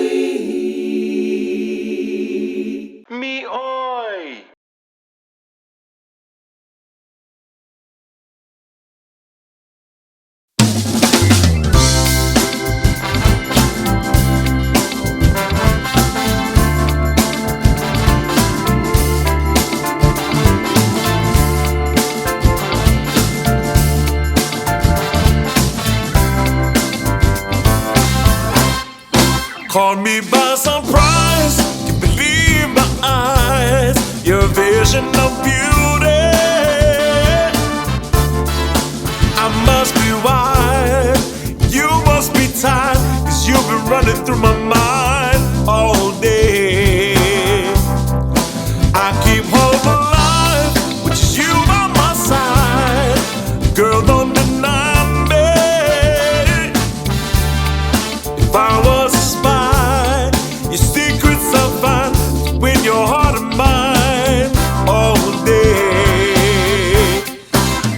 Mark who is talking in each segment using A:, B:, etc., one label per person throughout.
A: Vaihi. Me oi.
B: Caught me by surprise, can't believe my eyes. Your vision of beauty, I must be wild, you must be tired, 'cause you've been running through my mind all day. I keep hope alive, which is you by my side. Girl, don't deny me. If I was a spy, your secrets I'll find when your heart and mine all day.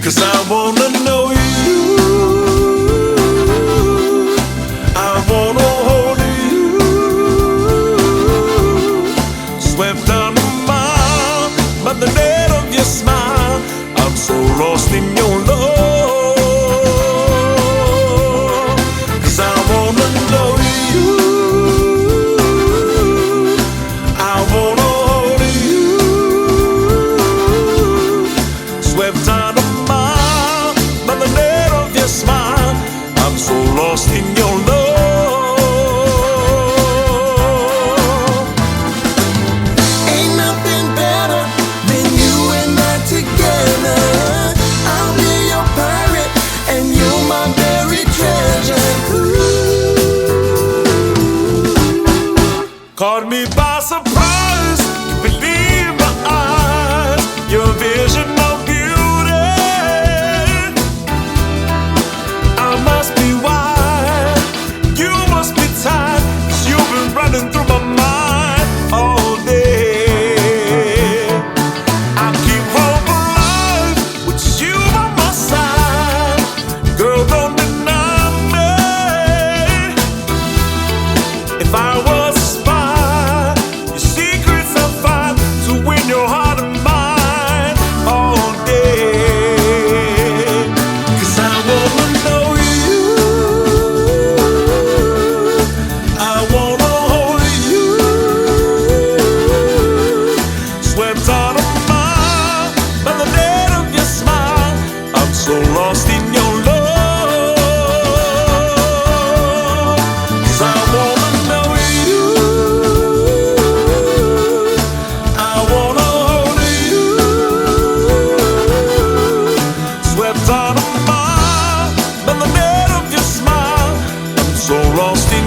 B: 'Cause I wanna know you, I wanna hold you, swept down the mile by the net of your smile. I'm so lost in your love, 'cause I wanna know you, I wanna hold you, swept down the mile by the net of your smile. I'm so lost in your love.
C: Ain't nothing better than you and I together. I'll be your pirate and you're my buried treasure.
B: Caught me by surprise, you believe my eyes. Your vision of beauty, I must be wild, you must be tired, 'cause you've been running through my mind all day. I keep hope alive, which is you by my side. Girl, don't deny me. If I was a spy, your secrets I'll find to win your heart and mind all day. 'Cause I wanna know you, I wanna hold you, swept out of mine by the net of your smile. I'm so lost in your love, 'cause I wanna know you, I wanna hold you, swept out of mine by the net of your smile. I'm so lost in